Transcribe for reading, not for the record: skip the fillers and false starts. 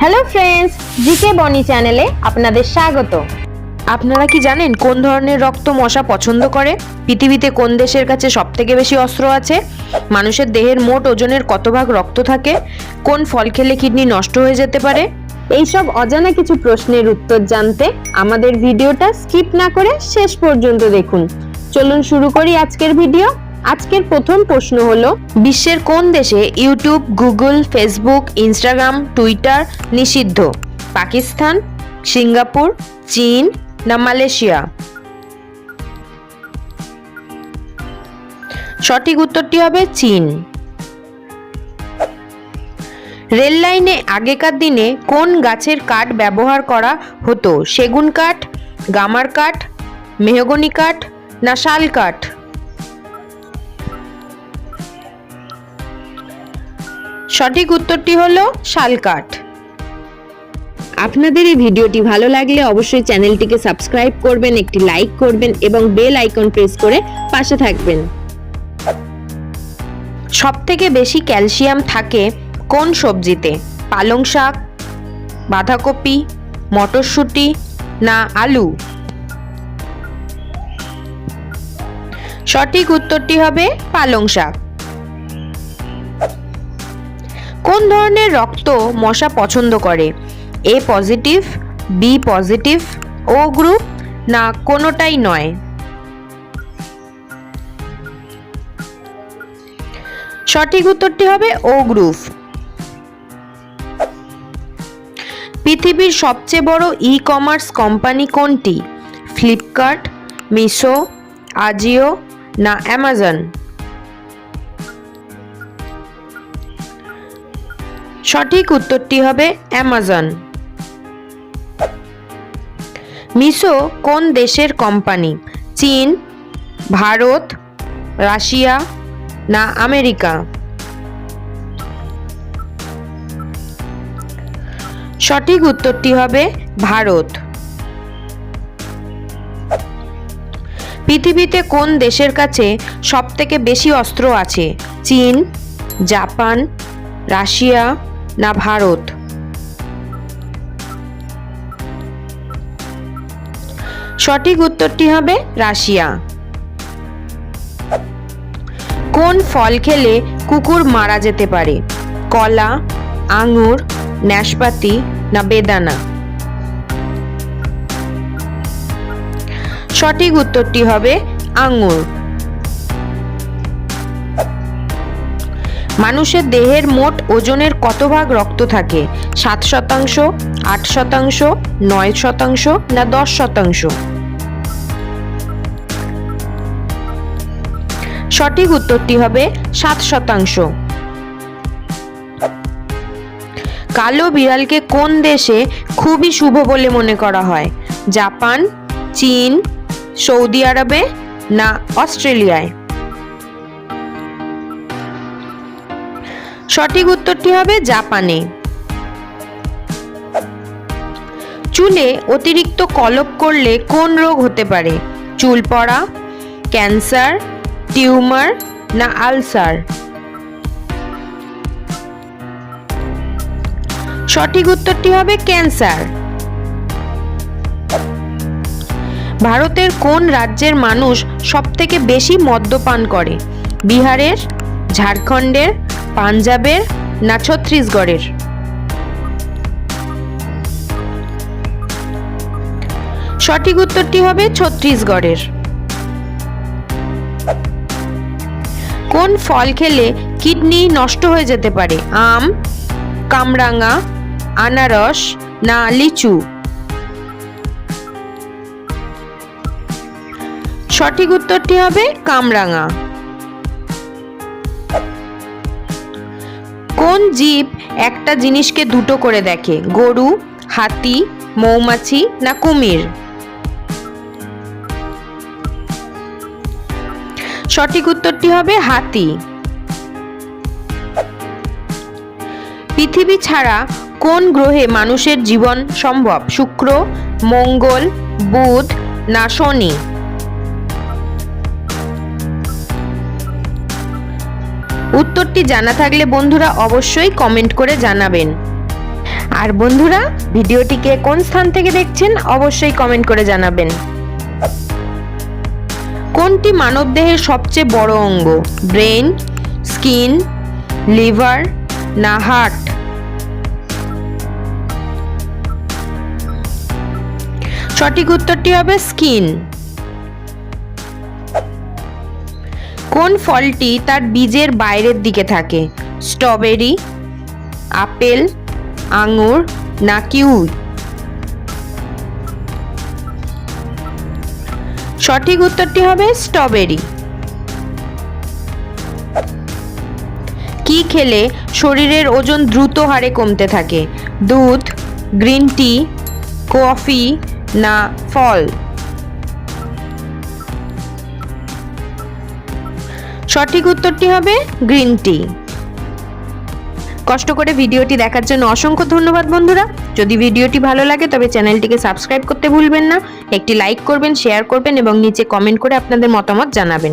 Hello friends, GK বনি চ্যানেলে আপনাদের স্বাগত। আপনারা কি জানেন কোন ধরনের রক্ত মশা পছন্দ করে? পৃথিবীতে কোন দেশের কাছে সবথেকে বেশি অস্ত্র আছে? মানুষের দেহের মোট ওজনের কত ভাগ রক্ত থাকে? কোন ফল খেলে কিডনি নষ্ট হয়ে যেতে পারে? এইসব অজানা কিছু প্রশ্নের উত্তর জানতে আমাদের ভিডিওটা স্কিপ না করে শেষ পর্যন্ত দেখুন। চলুন শুরু করি আজকের ভিডিও। আজকের প্রথম প্রশ্ন হলো, বিশ্বের কোন দেশে YouTube, Google, Facebook, Instagram, Twitter নিষিদ্ধ? পাকিস্তান, সিঙ্গাপুর, চীন না মালয়েশিয়া? সঠিক উত্তরটি হবে চীন। রেল লাইনে আগেকার দিনে কোন গাছের কাঠ ব্যবহার করা হতো? সেগুন কাঠ, গামার কাঠ, মেহগনি কাঠ না শাল কাঠ? সঠিক উত্তরটি হলো শাল কাঠ। আপনাদের এই ভিডিওটি ভালো লাগলে অবশ্যই চ্যানেলটিকে সাবস্ক্রাইব করবেন, একটি লাইক করবেন এবং বেল আইকন প্রেস করে পাশে থাকবেন। সবথেকে বেশি ক্যালসিয়াম থাকে কোন সবজিতে? পালং শাক, বাঁধাকপি, মটরশুঁটি না আলু? সঠিক উত্তরটি হবে পালং শাক। কোন ধরনের রক্ত মশা পছন্দ করে? এ পজিটিভ, বি পজিটিভ, ও গ্রুপ না কোনোটাই নয়? সঠিক উত্তরটি হবে ও গ্রুপ। পৃথিবীর সবচেয়ে বড় ই কমার্স কোম্পানি কোনটি? ফ্লিপকার্ট, মিশো, আজিও না অ্যামাজন? সঠিক উত্তরটি হবে অ্যামাজন। মিশো কোন দেশের কোম্পানি? চীন, ভারত, রাশিয়া না আমেরিকা? সঠিক উত্তরটি হবে ভারত। পৃথিবীতে কোন দেশের কাছে সবথেকে বেশি অস্ত্র আছে? চীন, জাপান, রাশিয়া না ভারত? সঠিক উত্তরটি হবে রাশিয়া। কোন ফল খেলে কুকুর মারা যেতে পারে? কলা, আঙুর, নাশপাতি না বেদানা? সঠিক উত্তরটি হবে আঙুর। মানুষের দেহের মোট ওজনের কত ভাগ রক্ত থাকে? 7%, 8%, 9% না 10%? সঠিক উত্তরটি হবে 7%। কালো বিড়ালকে কোন দেশে খুবই শুভ বলে মনে করা হয়? জাপান, চীন, সৌদি আরবে না অস্ট্রেলিয়ায়? সঠিক উত্তরটি হবে জাপানে। চুলে অতিরিক্ত কলপ করলে কোন রোগ হতে পারে? চুল পড়া, ক্যান্সার, টিউমার না আলসার? সঠিক উত্তরটি হবে ক্যান্সার। ভারতের কোন রাজ্যের মানুষ সবথেকে বেশি মদ্যপান করে? বিহারের, ঝাড়খণ্ডের, পাঞ্জাবের না ছত্তিশগড়ের? সঠিক উত্তরটি হবে ছত্তিশগড়ের। কোন ফল খেলে কিডনি নষ্ট হয়ে যেতে পারে? আম, কামরাঙা, আনারস না লিচু? সঠিক উত্তরটি হবে কামরাঙা। কোন জীব একটা জিনিসকে দুটো করে দেখে? গরু, হাতি, মৌমাছি না কুমির? সঠিক উত্তরটি হবে হাতি। পৃথিবী ছাড়া কোন গ্রহে মানুষের জীবন সম্ভব? শুক্র, মঙ্গল, বুধ না শনি? উত্তরটি জানা থাকলে বন্ধুরা অবশ্যই কমেন্ট করে জানাবেন। আর বন্ধুরা, ভিডিওটিকে কোন স্থান থেকে দেখছেন অবশ্যই কমেন্ট করে জানাবেন। কোনটি মানবদেহের সবচেয়ে বড় অঙ্গ? ব্রেন, স্কিন, লিভার না হার্ট? সঠিক উত্তরটি হবে স্কিন। কোন ফলটি তার বীজের বাইরের দিকে থাকে? স্ট্রবেরি, আপেল, আঙুর না কিউই? সঠিক উত্তরটি হবে স্ট্রবেরি। কি খেলে শরীরের ওজন দ্রুত হারে কমতে থাকে? দুধ, গ্রিন টি, কফি না ফল? সঠিক উত্তরটি হবে গ্রিন টি। কষ্ট করে ভিডিওটি দেখার জন্য অসংখ্য ধন্যবাদ বন্ধুরা। যদি ভিডিওটি ভালো লাগে তবে চ্যানেলটিকে সাবস্ক্রাইব করতে ভুলবেন না। একটি লাইক করবেন, শেয়ার করবেন এবং নিচে কমেন্ট করে আপনাদের মতামত জানাবেন।